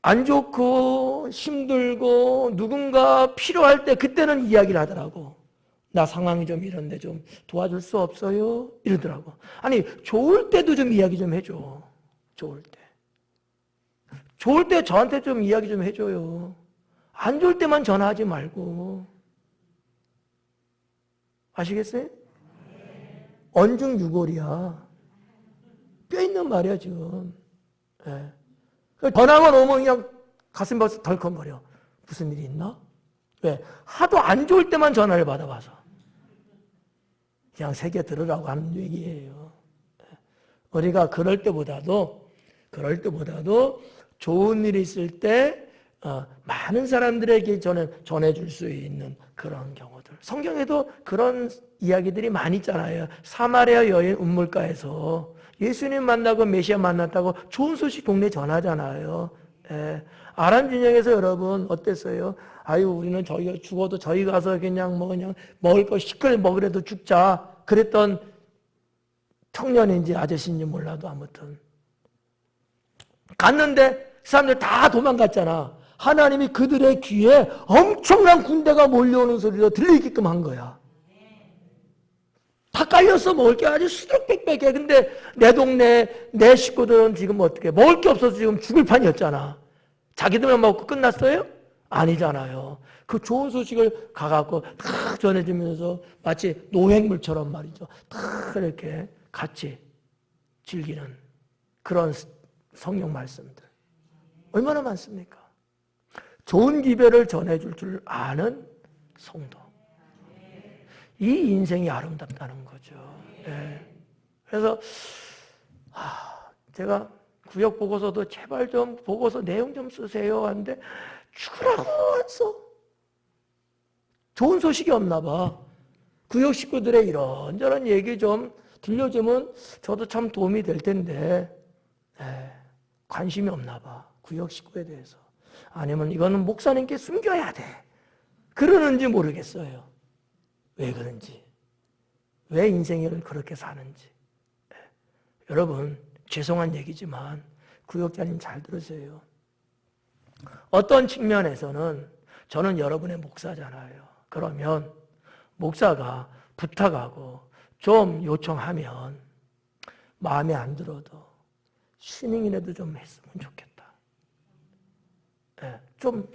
안 좋고 힘들고 누군가 필요할 때 그때는 이야기를 하더라고. 나 상황이 좀 이런데 좀 도와줄 수 없어요? 이러더라고. 아니 좋을 때도 좀 이야기 좀 해줘. 좋을 때. 좋을 때 저한테 좀 이야기 좀 해줘요. 안 좋을 때만 전화하지 말고. 아시겠어요? 언중유골이야. 뼈 있는 말이야 지금. 네. 전화만 오면 그냥 가슴 벌써 덜컹거려. 무슨 일이 있나? 왜? 하도 안 좋을 때만 전화를 받아봐서. 그냥 새겨 들으라고 하는 얘기예요. 우리가 그럴 때보다도 좋은 일이 있을 때 많은 사람들에게 전해줄 수 있는 그런 경우들. 성경에도 그런 이야기들이 많이 있잖아요. 사마리아 여인 우물가에서 예수님 만나고 메시아 만났다고 좋은 소식 동네 전하잖아요. 예. 아람 진영에서 여러분 어땠어요? 아유 우리는 저희가 죽어도 저희 가서 그냥 먹을 거 시끄러 먹으래도 죽자. 그랬던 청년인지 아저씨인지 몰라도 아무튼 갔는데 사람들 다 도망갔잖아. 하나님이 그들의 귀에 엄청난 군대가 몰려오는 소리가 들리게끔 한 거야. 다 깔렸어. 먹을 게 아주 수두룩빽빽해. 근데 내 동네 내 식구들은 지금 어떻게 먹을 게 없어서 지금 죽을 판이었잖아. 자기들만 먹고 끝났어요? 아니잖아요. 그 좋은 소식을 가갖고 다 전해주면서 마치 노획물처럼 말이죠. 다 이렇게 같이 즐기는 그런 성경 말씀들. 얼마나 많습니까? 좋은 기별을 전해줄 줄 아는 성도. 이 인생이 아름답다는 거죠. 네. 그래서 제가 구역 보고서도 제발 좀 보고서 내용 좀 쓰세요 하는데 죽으라고 안 써. 좋은 소식이 없나 봐. 구역 식구들의 이런저런 얘기 좀 들려주면 저도 참 도움이 될 텐데 관심이 없나 봐. 구역 식구에 대해서. 아니면 이거는 목사님께 숨겨야 돼. 그러는지 모르겠어요. 왜 그런지. 왜 인생을 그렇게 사는지. 여러분 죄송한 얘기지만 구역자님 잘 들으세요. 어떤 측면에서는 저는 여러분의 목사잖아요. 그러면 목사가 부탁하고 좀 요청하면 마음에 안 들어도 쉬닝이라도 좀 했으면 좋겠다. 좀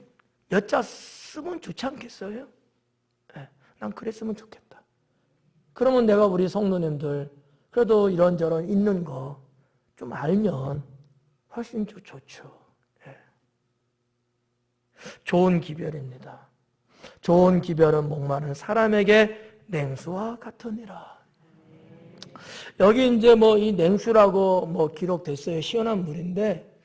엿짰으면 좋지 않겠어요? 난 그랬으면 좋겠다. 그러면 내가 우리 성도님들 그래도 이런저런 있는 거 좀 알면 훨씬 좋죠. 좋은 기별입니다. 좋은 기별은 목마른 사람에게 냉수와 같으니라. 여기 이제 이 냉수라고 기록됐어요. 시원한 물인데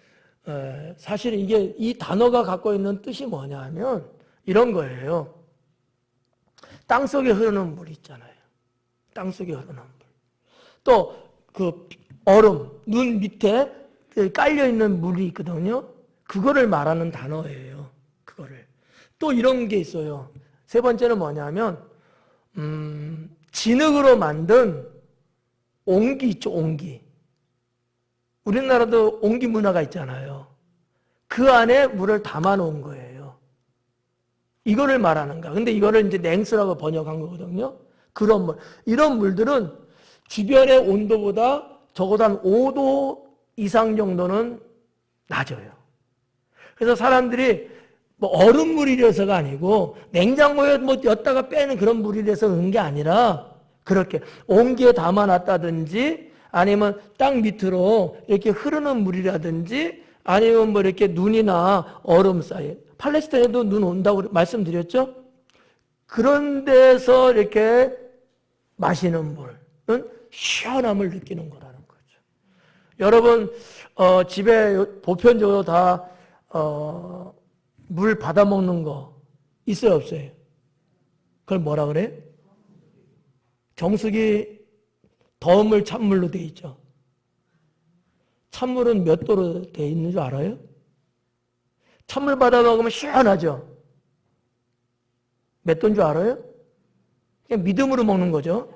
사실 이게 이 단어가 갖고 있는 뜻이 뭐냐 하면 이런 거예요. 땅속에 흐르는 물 있잖아요. 땅속에 흐르는 물. 또 그 얼음, 눈 밑에 깔려있는 물이 있거든요. 그거를 말하는 단어예요. 그거를. 또 이런 게 있어요. 세 번째는 뭐냐면 진흙으로 만든 옹기 있죠, 옹기. 우리나라도 옹기 문화가 있잖아요. 그 안에 물을 담아 놓은 거예요. 이거를 말하는 거야. 근데 이거를 이제 냉수라고 번역한 거거든요. 그런 물. 이런 물들은 주변의 온도보다 적어도 한 5도 이상 정도는 낮아요. 그래서 사람들이 뭐 얼음물이라서가 아니고 냉장고에 뭐 엿다가 빼는 그런 물이라서 그런 게 아니라 그렇게 온기에 담아놨다든지 아니면 땅 밑으로 이렇게 흐르는 물이라든지 아니면 뭐 이렇게 눈이나 얼음 사이, 팔레스타인에도 눈 온다고 말씀드렸죠? 그런 데서 이렇게 마시는 물은 시원함을 느끼는 거라는 거죠. 여러분 집에 보편적으로 다 물 받아 먹는 거 있어요, 없어요? 그걸 뭐라 그래? 정수기 더운 물 찬물로 돼 있죠. 찬물은 몇 도로 돼 있는 줄 알아요? 찬물 받아 먹으면 시원하죠. 몇 도인 줄 알아요? 그냥 믿음으로 먹는 거죠.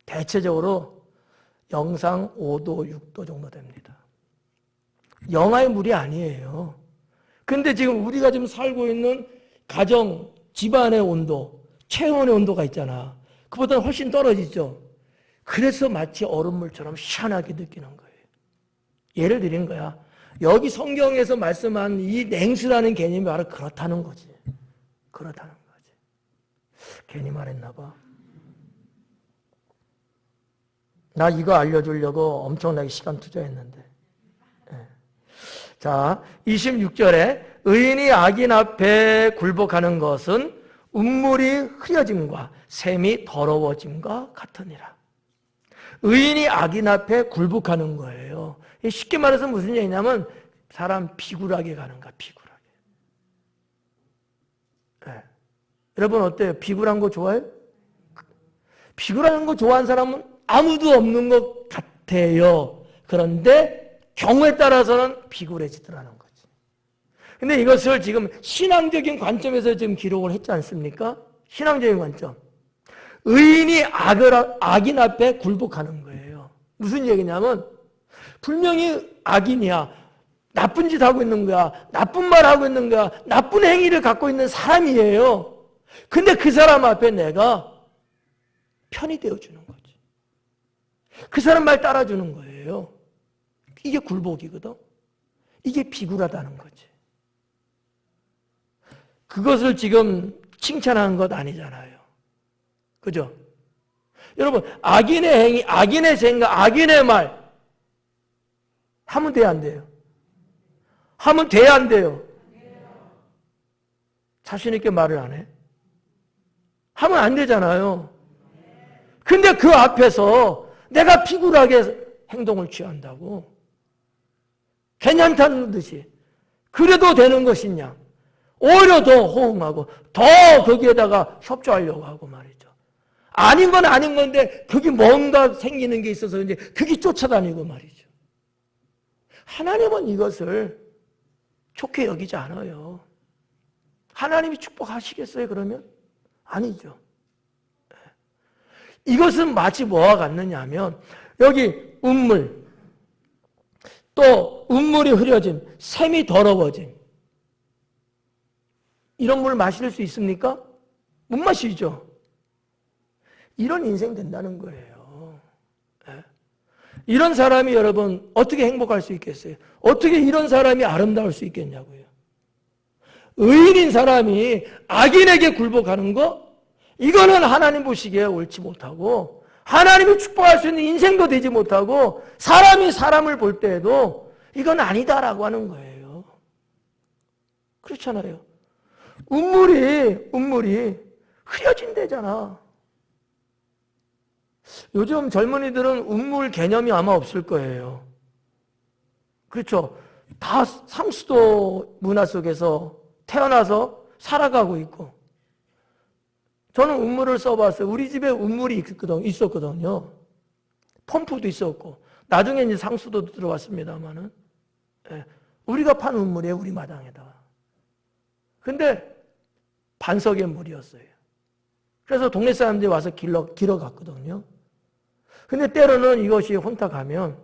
대체적으로 영상 5도, 6도 정도 됩니다. 영하의 물이 아니에요. 근데 지금 우리가 지금 살고 있는 가정, 집안의 온도, 체온의 온도가 있잖아. 그보다는 훨씬 떨어지죠. 그래서 마치 얼음물처럼 시원하게 느끼는 거예요. 예를 드린 거야. 여기 성경에서 말씀한 이 냉수라는 개념이 바로 그렇다는 거지. 그렇다는 거지. 괜히 말했나 봐. 나 이거 알려주려고 엄청나게 시간 투자했는데. 자, 26절에 의인이 악인 앞에 굴복하는 것은 운물이 흐려짐과 샘이 더러워짐과 같으니라. 의인이 악인 앞에 굴복하는 거예요. 쉽게 말해서 무슨 얘기냐면 사람 비굴하게 가는 거야, 비굴하게. 네. 여러분 어때요? 비굴한 거 좋아해요? 비굴한 거 좋아하는 사람은 아무도 없는 것 같아요. 그런데 경우에 따라서는 비굴해지더라는 거지. 근데 이것을 지금 신앙적인 관점에서 지금 기록을 했지 않습니까? 신앙적인 관점. 의인이 악인 앞에 굴복하는 거예요. 무슨 얘기냐면 분명히 악인이야. 나쁜 짓 하고 있는 거야. 나쁜 말 하고 있는 거야. 나쁜 행위를 갖고 있는 사람이에요. 근데 그 사람 앞에 내가 편이 되어주는 거지. 그 사람 말 따라주는 거예요. 이게 굴복이거든. 이게 비굴하다는 거지. 그것을 지금 칭찬하는 것 아니잖아요. 그죠? 여러분, 악인의 행위, 악인의 생각, 악인의 말 하면 돼야 안 돼요? 하면 돼야 안 돼요? 자신 있게 말을 안 해? 하면 안 되잖아요. 근데 그 앞에서 내가 비굴하게 행동을 취한다고? 괜찮다는 듯이. 그래도 되는 것이냐? 오히려 더 호응하고 더 거기에다가 협조하려고 하고 말이죠. 아닌 건 아닌 건데 그게 뭔가 생기는 게 있어서 이제 그게 쫓아다니고 말이죠. 하나님은 이것을 좋게 여기지 않아요. 하나님이 축복하시겠어요, 그러면? 아니죠. 이것은 마치 뭐와 같느냐 하면 여기 운물, 또 운물이 흐려짐, 샘이 더러워짐. 이런 물 마실 수 있습니까? 못 마시죠. 이런 인생 된다는 거예요. 이런 사람이 여러분 어떻게 행복할 수 있겠어요? 어떻게 이런 사람이 아름다울 수 있겠냐고요. 의인인 사람이 악인에게 굴복하는 거, 이거는 하나님 보시기에 옳지 못하고 하나님이 축복할 수 있는 인생도 되지 못하고 사람이 사람을 볼 때에도 이건 아니다라고 하는 거예요. 그렇잖아요. 운물이 흐려진대잖아. 요즘 젊은이들은 운물 개념이 아마 없을 거예요. 그렇죠. 다 상수도 문화 속에서 태어나서 살아가고 있고. 저는 운물을 써봤어요. 우리 집에 운물이 있었거든요. 펌프도 있었고. 나중에 이제 상수도도 들어왔습니다만은. 우리가 판 운물이에요, 우리 마당에다가. 근데 반석의 물이었어요. 그래서 동네 사람들이 와서 길어 갔거든요. 근데 때로는 이것이 혼탁하면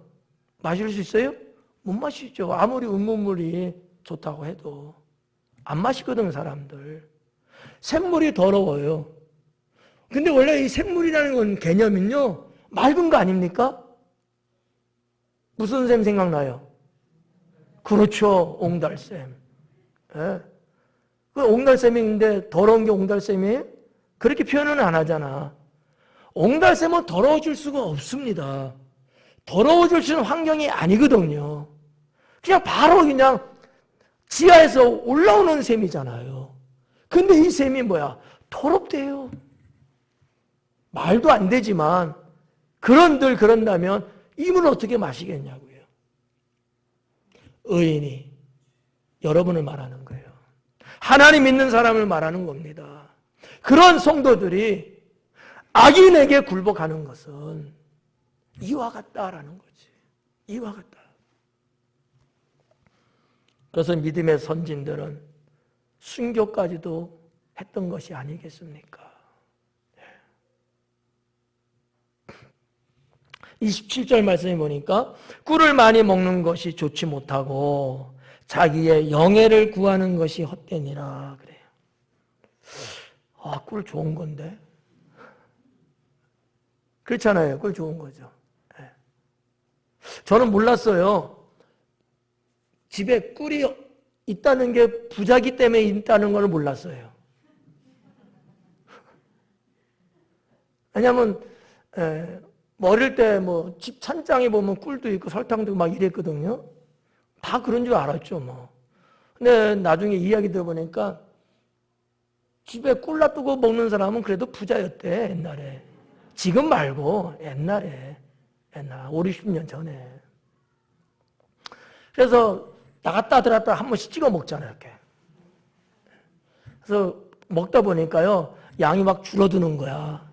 마실 수 있어요? 못 마시죠. 아무리 음모물이 좋다고 해도 안 마시거든 사람들. 샘물이 더러워요. 근데 원래 이 샘물이라는 건 개념은요 맑은 거 아닙니까? 무슨 샘 생각나요? 그렇죠. 옹달샘. 예. 그 옹달샘인데 더러운 게 옹달샘이에요? 그렇게 표현은 안 하잖아. 옹달샘은 더러워질 수가 없습니다. 더러워질 수 있는 환경이 아니거든요. 그냥 바로 그냥 지하에서 올라오는 샘이잖아요. 근데 이 샘이 뭐야? 더럽대요. 말도 안 되지만 그런들 그런다면 이 물을 어떻게 마시겠냐고요. 의인이 여러분을 말하는 거예요. 하나님 믿는 사람을 말하는 겁니다. 그런 성도들이 악인에게 굴복하는 것은 이와 같다라는 거지. 이와 같다. 그래서 믿음의 선진들은 순교까지도 했던 것이 아니겠습니까? 27절 말씀에 보니까 꿀을 많이 먹는 것이 좋지 못하고 자기의 영예를 구하는 것이 헛되니라 그래요. 아, 꿀 좋은 건데. 그렇잖아요. 꿀 좋은 거죠. 네. 저는 몰랐어요. 집에 꿀이 있다는 게 부자기 때문에 있다는 걸 몰랐어요. 왜냐하면 어릴 때 뭐 집 찬장에 보면 꿀도 있고 설탕도 막 이랬거든요. 다 그런 줄 알았죠 뭐. 근데 나중에 이야기 들어보니까 집에 꿀 놔두고 먹는 사람은 그래도 부자였대 옛날에. 지금 말고 옛날 5, 60년 전에. 그래서 나갔다 들어갔다 한 번씩 찍어 먹잖아요 이렇게. 그래서 먹다 보니까요 양이 막 줄어드는 거야.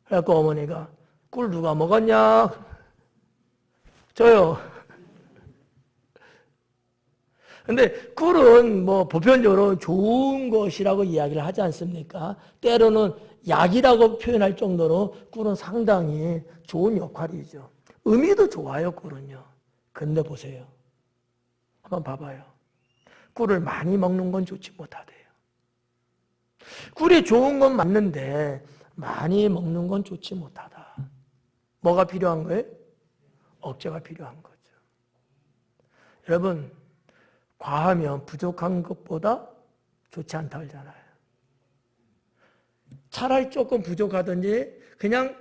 그래갖고 어머니가 꿀 누가 먹었냐? 저요. 근데 꿀은 뭐 보편적으로 좋은 것이라고 이야기를 하지 않습니까? 때로는 약이라고 표현할 정도로 꿀은 상당히 좋은 역할이죠. 의미도 좋아요, 꿀은요. 근데 보세요. 한번 봐봐요. 꿀을 많이 먹는 건 좋지 못하대요. 꿀이 좋은 건 맞는데 많이 먹는 건 좋지 못하다. 뭐가 필요한 거예요? 억제가 필요한 거죠. 여러분, 과하면 부족한 것보다 좋지 않다 그러잖아요. 차라리 조금 부족하든지 그냥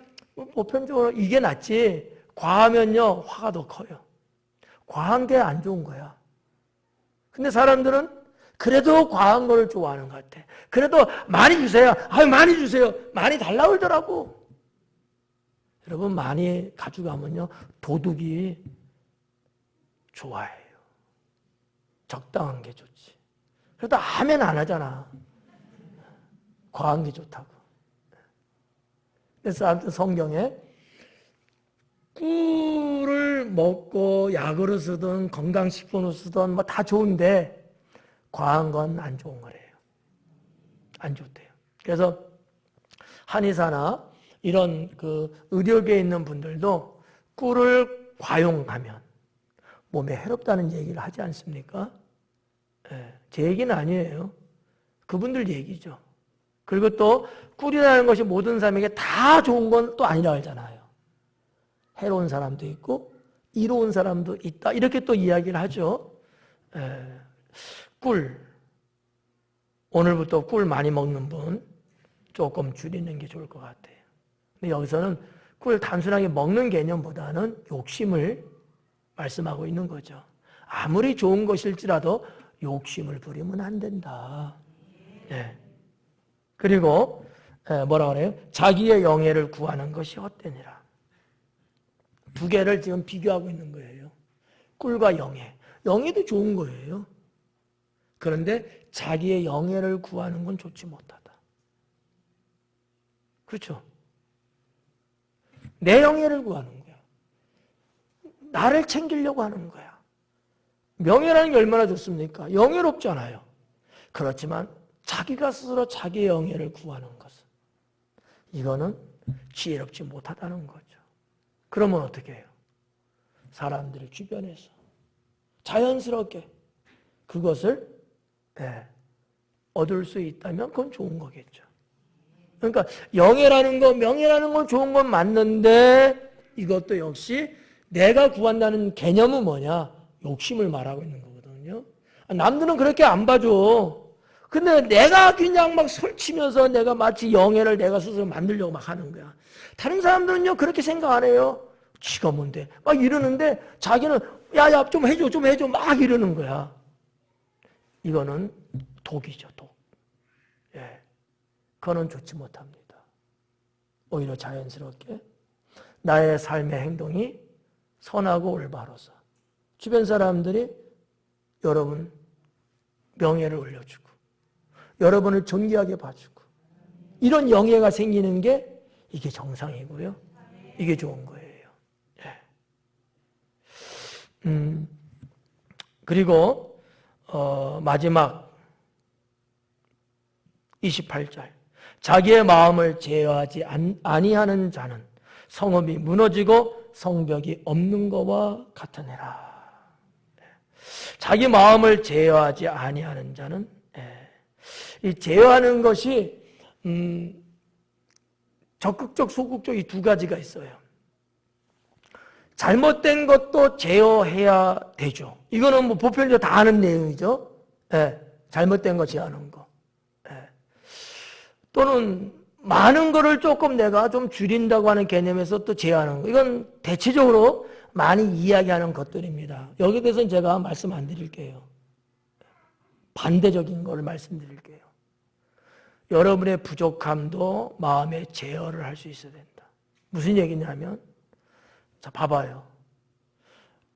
보편적으로 이게 낫지 과하면요 화가 더 커요. 과한 게 안 좋은 거야. 근데 사람들은 그래도 과한 걸 좋아하는 것 같아. 그래도 많이 주세요. 아유 많이 주세요. 많이 달라고 그러더라고. 여러분 많이 가져가면요 도둑이 좋아해요. 적당한 게 좋지. 그래도 하면 안 하잖아. 과한 게 좋다고. 그래서 아무튼 성경에 꿀을 먹고 약으로 쓰든 건강식품으로 쓰든 뭐 다 좋은데 과한 건 안 좋은 거래요. 안 좋대요. 그래서 한의사나 이런 그 의료계에 있는 분들도 꿀을 과용하면 몸에 해롭다는 얘기를 하지 않습니까? 제 얘기는 아니에요. 그분들 얘기죠. 그리고 또 꿀이라는 것이 모든 사람에게 다 좋은 건 또 아니라 하잖아요. 해로운 사람도 있고 이로운 사람도 있다. 이렇게 또 이야기를 하죠. 꿀. 오늘부터 꿀 많이 먹는 분 조금 줄이는 게 좋을 것 같아요. 근데 여기서는 꿀 단순하게 먹는 개념보다는 욕심을 말씀하고 있는 거죠. 아무리 좋은 것일지라도 욕심을 부리면 안 된다. 네. 그리고 뭐라 그래요? 자기의 영예를 구하는 것이 헛되니라. 두 개를 지금 비교하고 있는 거예요. 꿀과 영예. 영예도 좋은 거예요. 그런데 자기의 영예를 구하는 건 좋지 못하다. 그렇죠? 내 영예를 구하는 거야. 나를 챙기려고 하는 거야. 명예라는 게 얼마나 좋습니까? 영예롭잖아요. 그렇지만 자기가 스스로 자기의 영예를 구하는 것은 이거는 지혜롭지 못하다는 거죠. 그러면 어떻게 해요? 사람들이 주변에서 자연스럽게 그것을 얻을 수 있다면 그건 좋은 거겠죠. 그러니까 영예라는 거, 명예라는 건 좋은 건 맞는데 이것도 역시 내가 구한다는 개념은 뭐냐? 욕심을 말하고 있는 거거든요. 남들은 그렇게 안 봐줘. 근데 내가 그냥 막 설치면서 내가 마치 영예를 내가 스스로 만들려고 막 하는 거야. 다른 사람들은요 그렇게 생각 안 해요. 지가 뭔데? 막 이러는데 자기는 야야 좀 해줘 막 이러는 거야. 이거는 독이죠, 독. 예, 그거는 좋지 못합니다. 오히려 자연스럽게 나의 삶의 행동이 선하고 올바로서 주변 사람들이 여러분 명예를 올려주고 여러분을 존귀하게 봐주고 이런 영예가 생기는 게 이게 정상이고요. 이게 좋은 거예요. 그리고 마지막 28절 자기의 마음을 제어하지 아니하는 자는 성읍이 무너지고 성벽이 없는 것과 같으니라. 자기 마음을 제어하지 아니하는 자는 이 제어하는 것이 적극적, 소극적 이 두 가지가 있어요. 잘못된 것도 제어해야 되죠. 이거는 뭐 보편적으로 다 아는 내용이죠. 잘못된 거 제어하는 거. 또는 많은 거를 조금 내가 좀 줄인다고 하는 개념에서 또 제어하는 거. 이건 대체적으로 많이 이야기하는 것들입니다. 여기에 대해서는 제가 말씀 안 드릴게요. 반대적인 걸 말씀드릴게요. 여러분의 부족함도 마음의 제어를 할 수 있어야 된다. 무슨 얘기냐면 자, 봐봐요.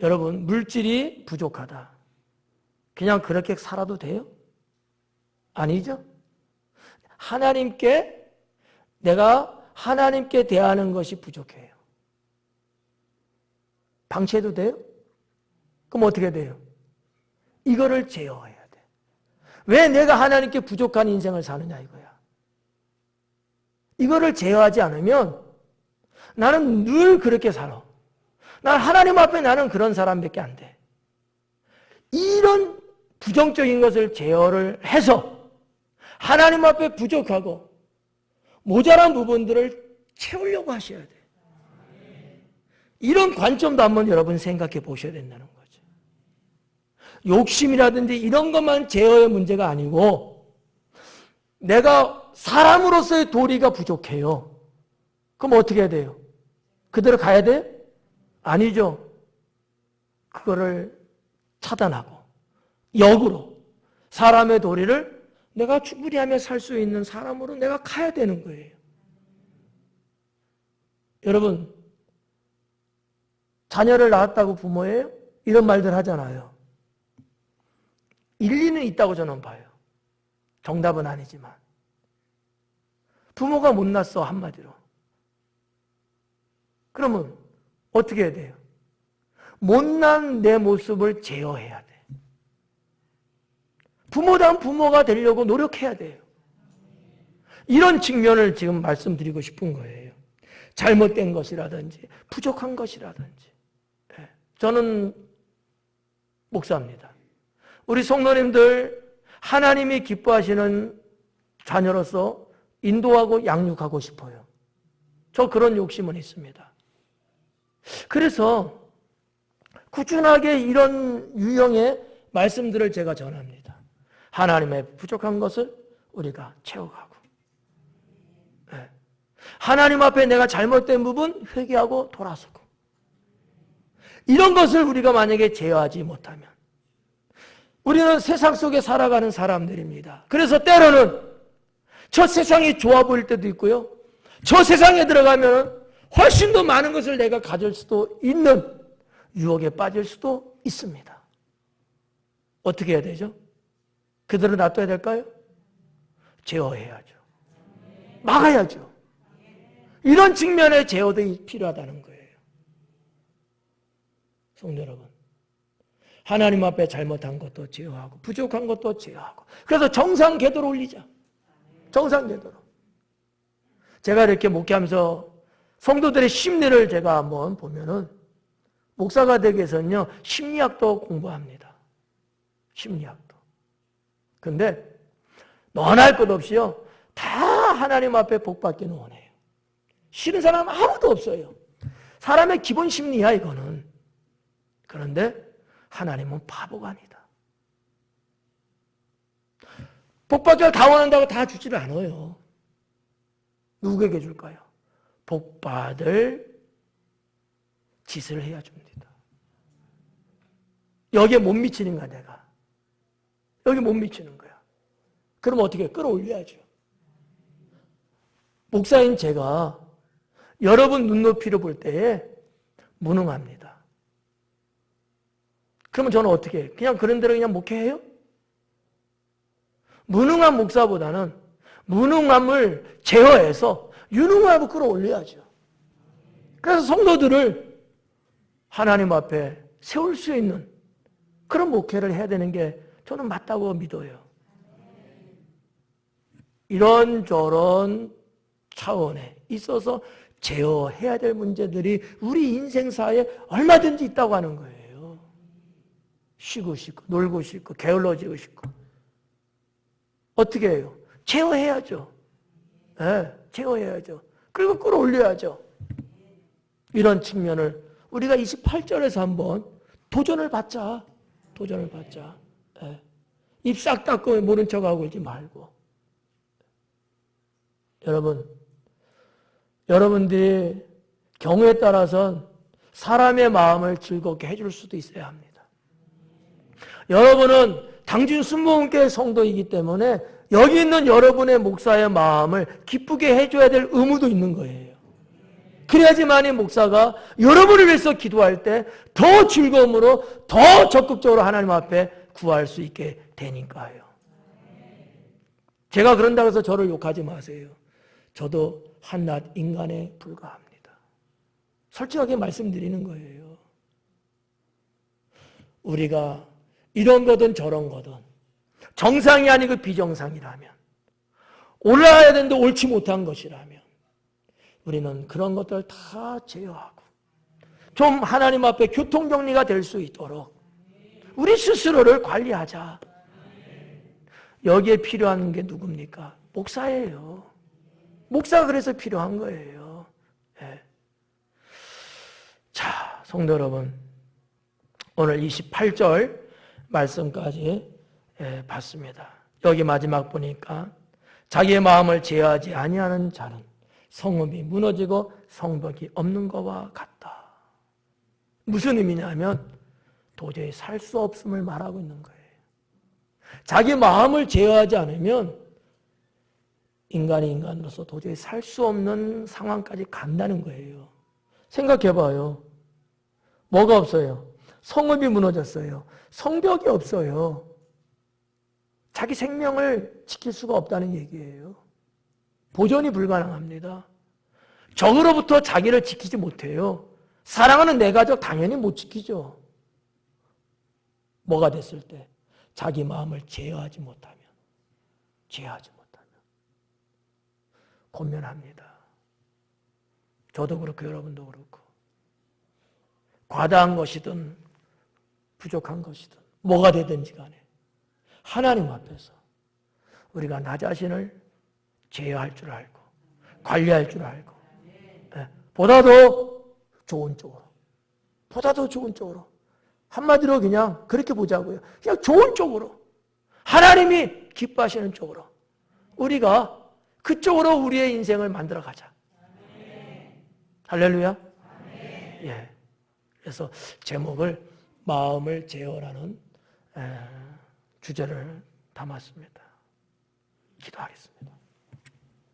여러분, 물질이 부족하다. 그냥 그렇게 살아도 돼요? 아니죠? 내가 하나님께 대하는 것이 부족해요. 방치해도 돼요? 그럼 어떻게 돼요? 이거를 제어해야 돼. 왜 내가 하나님께 부족한 인생을 사느냐 이거야. 이거를 제어하지 않으면 나는 늘 그렇게 살아. 난 하나님 앞에 나는 그런 사람밖에 안 돼. 이런 부정적인 것을 제어를 해서 하나님 앞에 부족하고 모자란 부분들을 채우려고 하셔야 돼. 이런 관점도 한번 여러분 생각해 보셔야 된다는 거죠. 욕심이라든지 이런 것만 제어의 문제가 아니고 내가 사람으로서의 도리가 부족해요. 그럼 어떻게 해야 돼요? 그대로 가야 돼요? 아니죠. 그거를 차단하고 역으로 사람의 도리를 내가 충분히 하며 살 수 있는 사람으로 내가 가야 되는 거예요. 여러분, 자녀를 낳았다고 부모예요? 이런 말들 하잖아요. 일리는 있다고 저는 봐요. 정답은 아니지만. 부모가 못 낳았어, 한마디로. 그러면 어떻게 해야 돼요? 못난 내 모습을 제어해야 돼. 부모다운 부모가 되려고 노력해야 돼요. 이런 측면을 지금 말씀드리고 싶은 거예요. 잘못된 것이라든지 부족한 것이라든지. 저는 목사입니다. 우리 성도님들 하나님이 기뻐하시는 자녀로서 인도하고 양육하고 싶어요. 저 그런 욕심은 있습니다. 그래서 꾸준하게 이런 유형의 말씀들을 제가 전합니다. 하나님의 부족한 것을 우리가 채워가고 하나님 앞에 내가 잘못된 부분 회개하고 돌아서고 이런 것을 우리가 만약에 제어하지 못하면 우리는 세상 속에 살아가는 사람들입니다. 그래서 때로는 저 세상이 좋아 보일 때도 있고요. 저 세상에 들어가면 훨씬 더 많은 것을 내가 가질 수도 있는 유혹에 빠질 수도 있습니다. 어떻게 해야 되죠? 그대로 놔둬야 될까요? 제어해야죠. 막아야죠. 이런 측면의 제어도 필요하다는 거예요. 성도 여러분, 하나님 앞에 잘못한 것도 제어하고 부족한 것도 제어하고 그래서 정상 궤도로 올리자. 정상 궤도로. 제가 이렇게 목회하면서 성도들의 심리를 제가 한번 보면은 목사가 되기 위해서는요 심리학도 공부합니다. 심리학도. 근데 너나 할 것 없이요 다 하나님 앞에 복 받기는 원해요. 싫은 사람 아무도 없어요. 사람의 기본 심리야 이거는. 그런데 하나님은 바보가 아니다. 복 받기를 다 원한다고 다 주지를 않아요. 누구에게 줄까요? 복 받을 짓을 해야 줍니다. 여기에 못 미치는 거야 내가. 여기 못 미치는 거야. 그럼 어떻게 끌어올려야죠. 목사인 제가 여러분 눈높이로 볼 때에 무능합니다. 그러면 저는 어떻게 해요? 그냥 그런 대로 그냥 목회해요? 무능한 목사보다는 무능함을 제어해서 유능함을 끌어올려야죠. 그래서 성도들을 하나님 앞에 세울 수 있는 그런 목회를 해야 되는 게 저는 맞다고 믿어요. 이런저런 차원에 있어서 제어해야 될 문제들이 우리 인생사에 얼마든지 있다고 하는 거예요. 쉬고 싶고 놀고 싶고 게을러지고 싶고 어떻게 해요? 제어해야죠. 네, 제어해야죠. 그리고 끌어올려야죠. 이런 측면을 우리가 28절에서 한번 도전을 받자. 도전을 받자. 네. 입 싹 닫고 모른 척하고 있지 말고. 여러분들이 경우에 따라서는 사람의 마음을 즐겁게 해줄 수도 있어야 합니다. 여러분은 당진 순복음교회 성도이기 때문에 여기 있는 여러분의 목사의 마음을 기쁘게 해줘야 될 의무도 있는 거예요. 그래야지만이 목사가 여러분을 위해서 기도할 때 더 즐거움으로 더 적극적으로 하나님 앞에 구할 수 있게 되니까요. 제가 그런다고 해서 저를 욕하지 마세요. 저도 한낱 인간에 불과합니다. 솔직하게 말씀드리는 거예요. 우리가 이런 거든 저런 거든 정상이 아니고 비정상이라면 올라가야 되는데 옳지 못한 것이라면 우리는 그런 것들 다 제어하고 좀 하나님 앞에 교통정리가 될 수 있도록 우리 스스로를 관리하자. 여기에 필요한 게 누굽니까? 목사예요. 목사가 그래서 필요한 거예요. 네. 자, 성도 여러분, 오늘 28절 말씀까지 봤습니다. 여기 마지막 보니까 자기의 마음을 제어하지 아니하는 자는 성읍이 무너지고 성벽이 없는 것과 같다. 무슨 의미냐면 도저히 살 수 없음을 말하고 있는 거예요. 자기 마음을 제어하지 않으면 인간이 인간으로서 도저히 살 수 없는 상황까지 간다는 거예요. 생각해봐요. 뭐가 없어요? 성읍이 무너졌어요. 성벽이 없어요. 자기 생명을 지킬 수가 없다는 얘기예요. 보존이 불가능합니다. 적으로부터 자기를 지키지 못해요. 사랑하는 내 가족 당연히 못 지키죠. 뭐가 됐을 때? 자기 마음을 제어하지 못하면. 곤면합니다. 저도 그렇고 여러분도 그렇고. 과다한 것이든 부족한 것이든 뭐가 되든지 간에 하나님 앞에서 우리가 나 자신을 제어할 줄 알고 관리할 줄 알고 보다 더 좋은 쪽으로 한마디로 그냥 그렇게 보자고요. 그냥 좋은 쪽으로 하나님이 기뻐하시는 쪽으로 우리가 그쪽으로 우리의 인생을 만들어 가자. 할렐루야. 예. 그래서 제목을 마음을 제어라는 주제를 담았습니다. 기도하겠습니다.